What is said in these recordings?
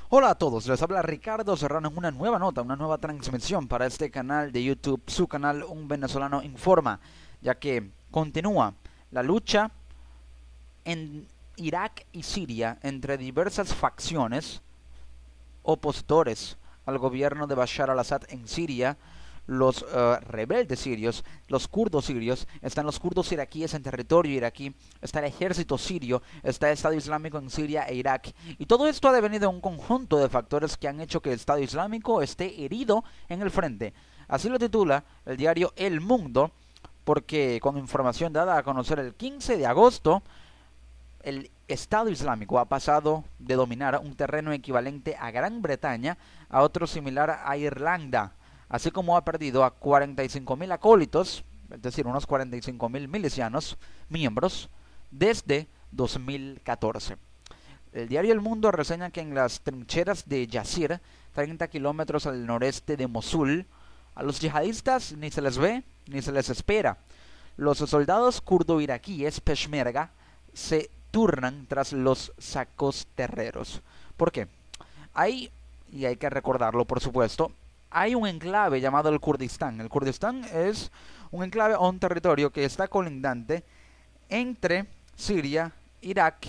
Hola a todos, les habla Ricardo Serrano en una nueva nota, una nueva transmisión para este canal de YouTube, su canal Un Venezolano Informa, ya que continúa la lucha en Irak y Siria entre diversas facciones opositores al gobierno de Bashar al-Assad en Siria, los rebeldes sirios, los kurdos sirios, están los kurdos iraquíes en territorio iraquí, está el ejército sirio, está el Estado Islámico en Siria e Irak. Y todo esto ha devenido un conjunto de factores que han hecho que el Estado Islámico esté herido en el frente. Así lo titula el diario El Mundo, porque con información dada a conocer el 15 de agosto, el Estado Islámico ha pasado de dominar un terreno equivalente a Gran Bretaña a otro similar a Irlanda, así como ha perdido a 45.000 acólitos, es decir, unos 45.000 milicianos, miembros, desde 2014. El diario El Mundo reseña que en las trincheras de Yazir, 30 kilómetros al noreste de Mosul, a los yihadistas ni se les ve ni se les espera. Los soldados kurdo-iraquíes Peshmerga se turnan tras los sacos terreros. ¿Por qué? Y hay que recordarlo por supuesto, hay un enclave llamado el Kurdistán. El Kurdistán es un enclave o un territorio que está colindante entre Siria, Irak,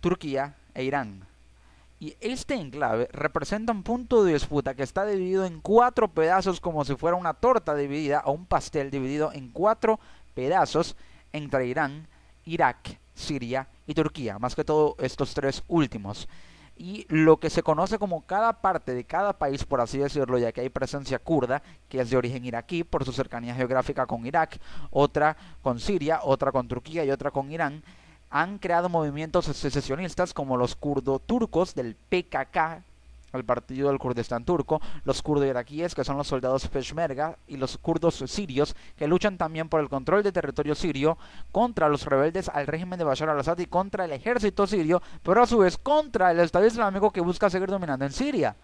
Turquía e Irán. Y este enclave representa un punto de disputa que está dividido en 4 pedazos como si fuera una torta dividida o un pastel dividido en 4 pedazos entre Irán, Irak, Siria y Turquía, más que todo estos 3 últimos. Y lo que se conoce como cada parte de cada país, por así decirlo, ya que hay presencia kurda, que es de origen iraquí por su cercanía geográfica con Irak, otra con Siria, otra con Turquía y otra con Irán, han creado movimientos secesionistas como los kurdo-turcos del PKK, el partido del Kurdistán turco, los kurdo-iraquíes, que son los soldados Peshmerga, y los kurdos sirios, que luchan también por el control del territorio sirio contra los rebeldes al régimen de Bashar al-Assad y contra el ejército sirio, pero a su vez contra el Estado Islámico que busca seguir dominando en Siria.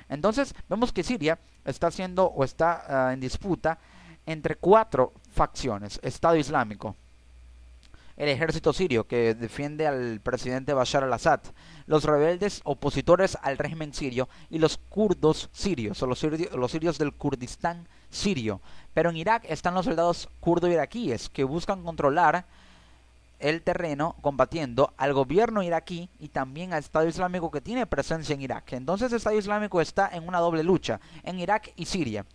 Entonces vemos que Siria está siendo o está en disputa entre 4 facciones: Estado Islámico, el ejército sirio que defiende al presidente Bashar al-Assad, los rebeldes opositores al régimen sirio y los kurdos sirios, o los sirios del Kurdistán sirio. Pero en Irak están los soldados kurdo-iraquíes que buscan controlar el terreno combatiendo al gobierno iraquí y también al Estado Islámico que tiene presencia en Irak. Entonces el Estado Islámico está en una doble lucha en Irak y Siria,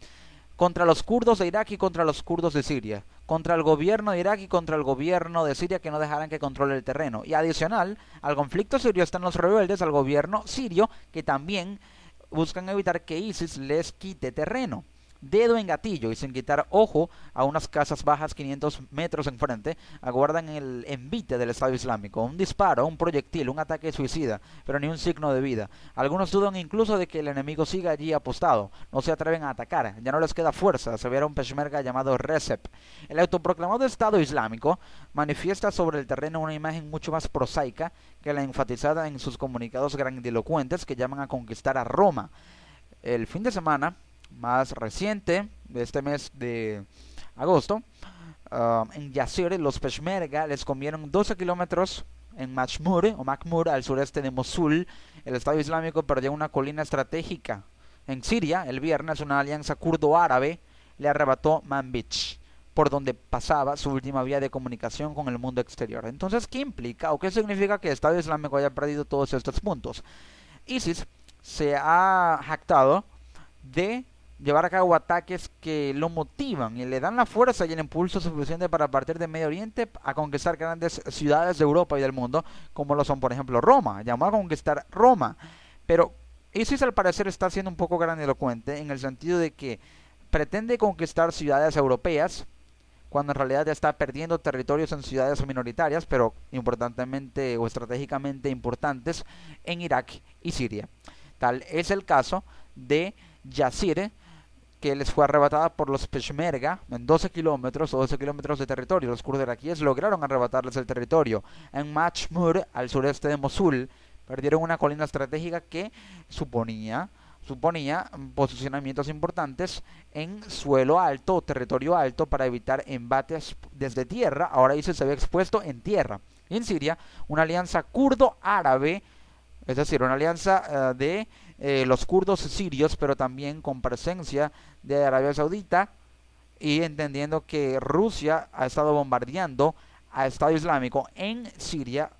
contra los kurdos de Irak y contra los kurdos de Siria, contra el gobierno de Irak y contra el gobierno de Siria que no dejarán que controle el terreno. Y adicional al conflicto sirio están los rebeldes al gobierno sirio que también buscan evitar que ISIS les quite terreno. Dedo en gatillo y sin quitar ojo a unas casas bajas 500 metros enfrente, aguardan el envite del Estado Islámico, un disparo, un proyectil, un ataque suicida, pero ni un signo de vida. Algunos dudan incluso de que el enemigo siga allí apostado, no se atreven a atacar, ya no les queda fuerza, se verá un peshmerga llamado Recep. El autoproclamado Estado Islámico manifiesta sobre el terreno una imagen mucho más prosaica que la enfatizada en sus comunicados grandilocuentes que llaman a conquistar a Roma. El fin de semana más reciente de este mes de agosto, en Yazir, los Peshmerga les comieron 12 kilómetros en Makmur, al sureste de Mosul. El Estado Islámico perdió una colina estratégica. En Siria, el viernes, una alianza kurdo-árabe le arrebató Manbij, por donde pasaba su última vía de comunicación con el mundo exterior. Entonces, ¿qué implica o qué significa que el Estado Islámico haya perdido todos estos puntos? ISIS se ha jactado de llevar a cabo ataques que lo motivan y le dan la fuerza y el impulso suficiente para partir de Medio Oriente a conquistar grandes ciudades de Europa y del mundo, como lo son por ejemplo Roma. Llamó a conquistar Roma, pero ISIS al parecer está siendo un poco grandilocuente en el sentido de que pretende conquistar ciudades europeas cuando en realidad está perdiendo territorios en ciudades minoritarias, pero importantemente o estratégicamente importantes en Irak y Siria. Tal es el caso de Yazir, que les fue arrebatada por los Peshmerga en 12 kilómetros o 12 kilómetros de territorio. Los kurdos iraquíes lograron arrebatarles el territorio. En Makmur, al sureste de Mosul, perdieron una colina estratégica que suponía posicionamientos importantes en suelo alto o territorio alto para evitar embates desde tierra. Ahora ISIS se ve expuesto en tierra. En Siria, una alianza kurdo-árabe Es decir, una alianza de los kurdos sirios, pero también con presencia de Arabia Saudita, y entendiendo que Rusia ha estado bombardeando a Estado Islámico en Siria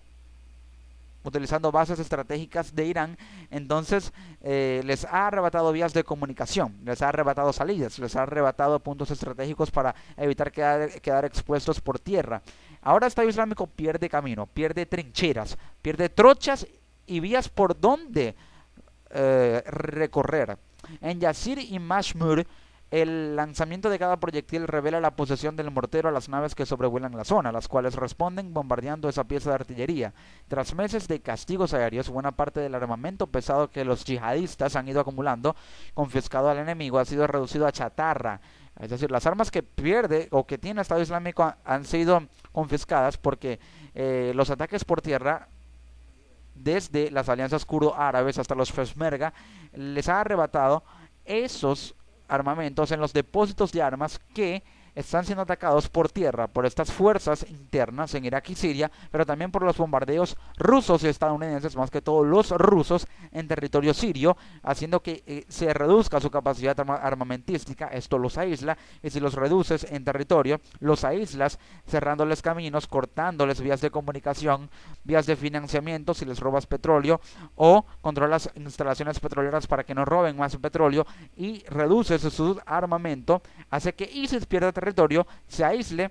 utilizando bases estratégicas de Irán. Entonces les ha arrebatado vías de comunicación, les ha arrebatado salidas, les ha arrebatado puntos estratégicos para evitar quedar expuestos por tierra. Ahora Estado Islámico pierde camino, pierde trincheras, pierde trochas y vías por donde recorrer. En Yazir y Mashmur, el lanzamiento de cada proyectil revela la posesión del mortero a las naves que sobrevuelan la zona, las cuales responden bombardeando esa pieza de artillería. Tras meses de castigos aéreos, buena parte del armamento pesado que los yihadistas han ido acumulando, confiscado al enemigo, ha sido reducido a chatarra. Es decir, las armas que pierde o que tiene Estado Islámico han sido confiscadas porque los ataques por tierra, desde las alianzas kurdo-árabes hasta los Peshmerga, les ha arrebatado esos armamentos en los depósitos de armas que están siendo atacados por tierra por estas fuerzas internas en Irak y Siria, pero también por los bombardeos rusos y estadounidenses, más que todo los rusos en territorio sirio, haciendo que se reduzca su capacidad armamentística. Esto los aísla, y si los reduces en territorio, los aíslas cerrándoles caminos, cortándoles vías de comunicación, vías de financiamiento si les robas petróleo, o controlas instalaciones petroleras para que no roben más petróleo, y reduces su armamento, hace que ISIS pierda territorio, se aísle,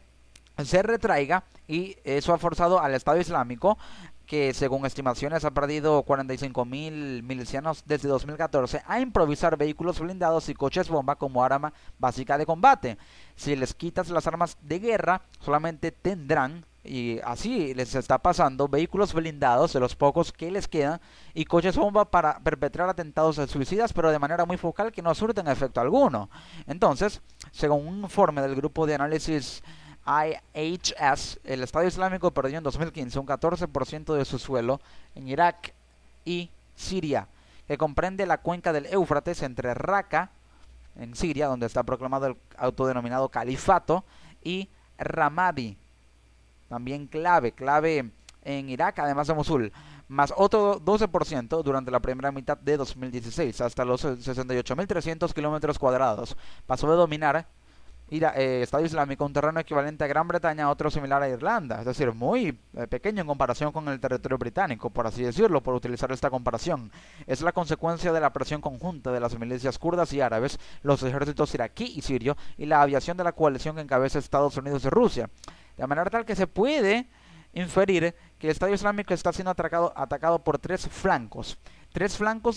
se retraiga, y eso ha forzado al Estado Islámico, que según estimaciones ha perdido 45.000 milicianos desde 2014, a improvisar vehículos blindados y coches bomba como arma básica de combate. Si les quitas las armas de guerra, solamente tendrán, y así les está pasando, vehículos blindados de los pocos que les quedan, y coches bomba para perpetrar atentados suicidas, pero de manera muy focal, que no surten efecto alguno. Entonces, según un informe del grupo de análisis IHS, el Estado Islámico perdió en 2015 un 14% de su suelo en Irak y Siria, que comprende la cuenca del Éufrates entre Raqqa, en Siria, donde está proclamado el autodenominado califato, y Ramadi, también clave en Irak, además de Mosul, más otro 12% durante la primera mitad de 2016, hasta los 68.300 kilómetros cuadrados. Pasó de dominar Estado Islámico un terreno equivalente a Gran Bretaña a otro similar a Irlanda, es decir, muy pequeño en comparación con el territorio británico, por así decirlo, por utilizar esta comparación. Es la consecuencia de la presión conjunta de las milicias kurdas y árabes, los ejércitos iraquí y sirio, y la aviación de la coalición que encabeza Estados Unidos y Rusia, de manera tal que se puede inferir que el Estado Islámico está siendo atacado por tres flancos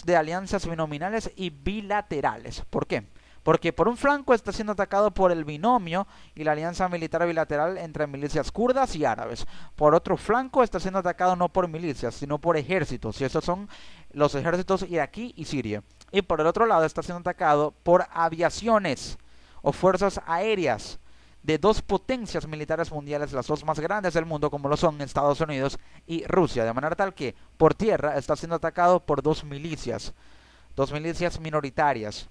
de alianzas binominales y bilaterales. ¿Por qué? Porque por un flanco está siendo atacado por el binomio y la alianza militar bilateral entre milicias kurdas y árabes. Por otro flanco está siendo atacado no por milicias, sino por ejércitos, y estos son los ejércitos iraquí y sirio. Y por el otro lado está siendo atacado por aviaciones o fuerzas aéreas de dos potencias militares mundiales, las dos más grandes del mundo, como lo son Estados Unidos y Rusia, de manera tal que por tierra está siendo atacado por dos milicias minoritarias.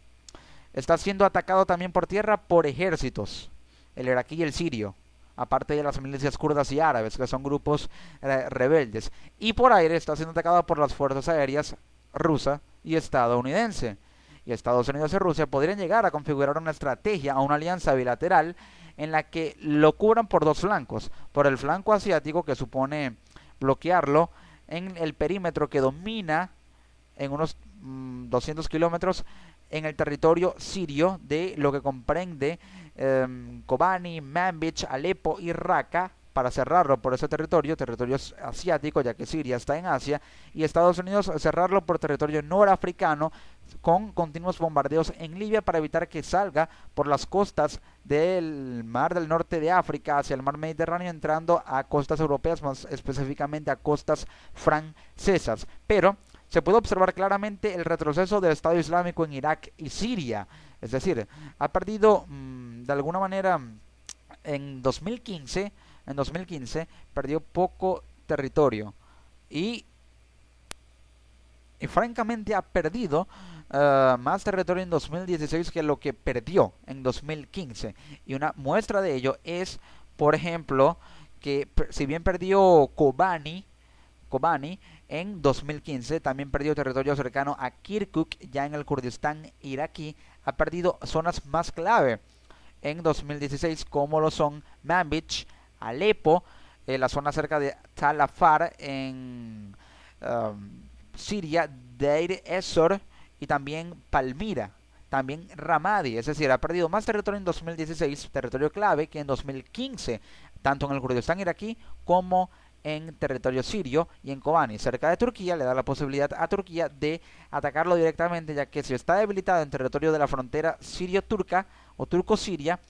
Está siendo atacado también por tierra por ejércitos, el iraquí y el sirio, aparte de las milicias kurdas y árabes, que son grupos rebeldes. Y por aire está siendo atacado por las fuerzas aéreas rusa y estadounidense. Y Estados Unidos y Rusia podrían llegar a configurar una estrategia o una alianza bilateral en la que lo cubran por dos flancos. Por el flanco asiático, que supone bloquearlo en el perímetro que domina en unos 200 kilómetros en el territorio sirio, de lo que comprende Kobani, Manbij, Alepo y Raqqa, para cerrarlo por ese territorio asiático, ya que Siria está en Asia, y Estados Unidos cerrarlo por territorio norafricano, con continuos bombardeos en Libia para evitar que salga por las costas del Mar del Norte de África hacia el Mar Mediterráneo, entrando a costas europeas, más específicamente a costas francesas. Pero se puede observar claramente el retroceso del Estado Islámico en Irak y Siria, es decir, ha perdido de alguna manera en 2015 perdió poco territorio, y francamente ha perdido más territorio en 2016 que lo que perdió en 2015. Y una muestra de ello es, por ejemplo, que si bien perdió Kobani, en 2015. También perdió territorio cercano a Kirkuk, ya en el Kurdistán iraquí. Ha perdido zonas más clave en 2016, como lo son Manbij, Alepo, la zona cerca de Tal Afar en Siria, Deir ez-Zor y también Palmira, también Ramadi. Es decir, ha perdido más territorio en 2016, territorio clave, que en 2015, tanto en el Kurdistán iraquí como en territorio sirio y en Kobani, cerca de Turquía. Le da la posibilidad a Turquía de atacarlo directamente, ya que si está debilitado en territorio de la frontera sirio-turca o turco-siria,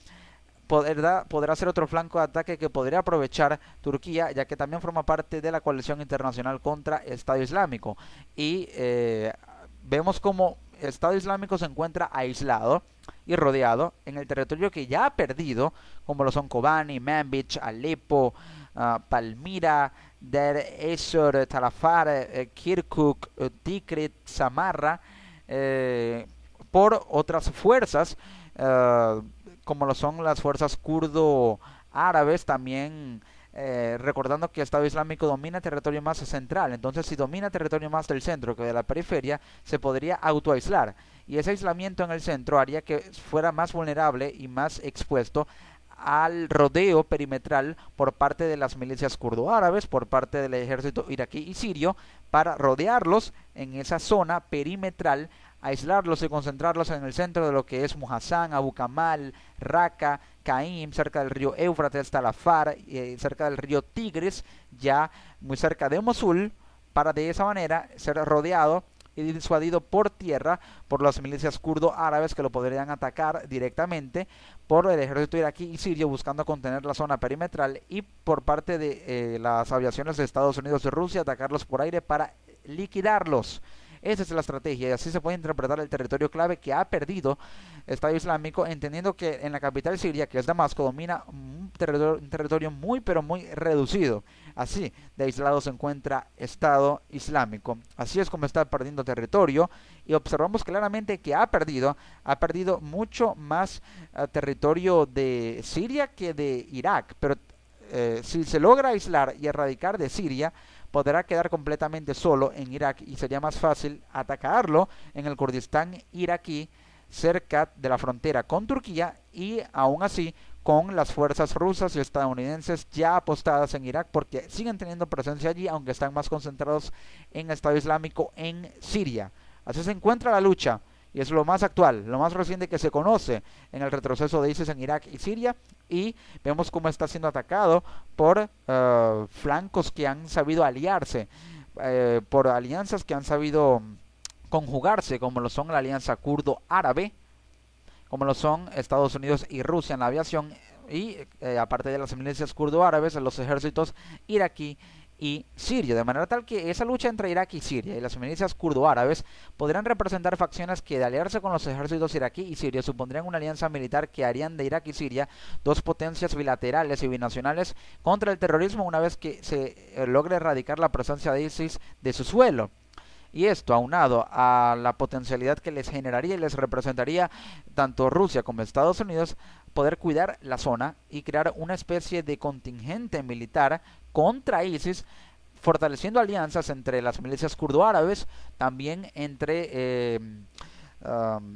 podrá ser otro flanco de ataque que podría aprovechar Turquía, ya que también forma parte de la coalición internacional contra Estado Islámico. Y vemos como Estado Islámico se encuentra aislado y rodeado en el territorio que ya ha perdido, como lo son Kobani, Manbij, Alepo, Palmira, Deir ez-Zor, Tal Afar, Kirkuk, Tikrit, Samarra, por otras fuerzas, como lo son las fuerzas kurdo-árabes. También recordando que el Estado Islámico domina territorio más central. Entonces, si domina territorio más del centro que de la periferia, se podría autoaislar, y ese aislamiento en el centro haría que fuera más vulnerable y más expuesto al rodeo perimetral por parte de las milicias kurdo-árabes, por parte del ejército iraquí y sirio, para rodearlos en esa zona perimetral, aislarlos y concentrarlos en el centro de lo que es Muhasan, Abu Kamal, Raqqa, Qaim, cerca del río Éufrates, Tal Afar, cerca del río Tigris, ya muy cerca de Mosul, para de esa manera ser rodeado y disuadido por tierra por las milicias kurdo-árabes, que lo podrían atacar directamente, por el ejército iraquí y sirio buscando contener la zona perimetral, y por parte de las aviaciones de Estados Unidos y Rusia atacarlos por aire para liquidarlos. Esa es la estrategia, y así se puede interpretar el territorio clave que ha perdido Estado Islámico, entendiendo que en la capital siria, que es Damasco, domina un territorio muy pero muy reducido. Así de aislado se encuentra Estado Islámico. Así es como está perdiendo territorio, y observamos claramente que ha perdido mucho más territorio de Siria que de Irak, pero si se logra aislar y erradicar de Siria, podrá quedar completamente solo en Irak, y sería más fácil atacarlo en el Kurdistán iraquí, cerca de la frontera con Turquía, y aún así con las fuerzas rusas y estadounidenses ya apostadas en Irak, porque siguen teniendo presencia allí, aunque están más concentrados en Estado Islámico en Siria. Así se encuentra la lucha, y es lo más actual, lo más reciente que se conoce en el retroceso de ISIS en Irak y Siria, y vemos cómo está siendo atacado por flancos que han sabido aliarse, por alianzas que han sabido conjugarse, como lo son la alianza kurdo-árabe, como lo son Estados Unidos y Rusia en la aviación, y aparte de las milicias kurdo-árabes, los ejércitos iraquí y sirio, de manera tal que esa lucha entre Irak y Siria y las milicias kurdo-árabes podrían representar facciones que, de aliarse con los ejércitos iraquí y sirio, supondrían una alianza militar que harían de Irak y Siria dos potencias bilaterales y binacionales contra el terrorismo, una vez que se logre erradicar la presencia de ISIS de su suelo. Y esto, aunado a la potencialidad que les generaría y les representaría tanto Rusia como Estados Unidos, poder cuidar la zona y crear una especie de contingente militar contra ISIS, fortaleciendo alianzas entre las milicias kurdo-árabes, también entre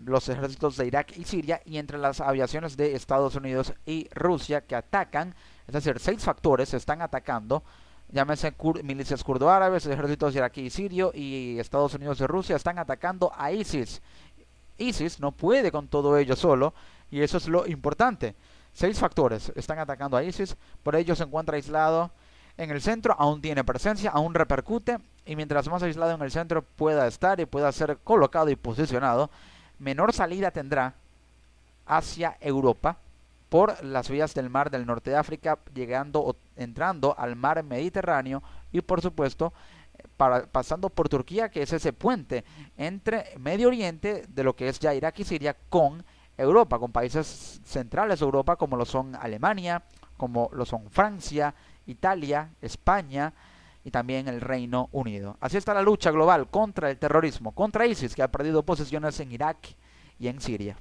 los ejércitos de Irak y Siria, y entre las aviaciones de Estados Unidos y Rusia, que atacan. Es decir, 6 factores se están atacando, llámese milicias kurdo-árabes, ejércitos iraquí y sirio, y Estados Unidos y Rusia están atacando a ISIS. ISIS no puede con todo ello solo, y eso es lo importante. 6 factores están atacando a ISIS, por ello se encuentra aislado en el centro, aún tiene presencia, aún repercute, y mientras más aislado en el centro pueda estar y pueda ser colocado y posicionado, menor salida tendrá hacia Europa por las vías del mar del norte de África, llegando o entrando al mar Mediterráneo, y por supuesto pasando por Turquía, que es ese puente entre Medio Oriente, de lo que es ya Irak y Siria, con Europa, con países centrales de Europa, como lo son Alemania, como lo son Francia, Italia, España y también el Reino Unido. Así está la lucha global contra el terrorismo, contra ISIS, que ha perdido posiciones en Irak y en Siria.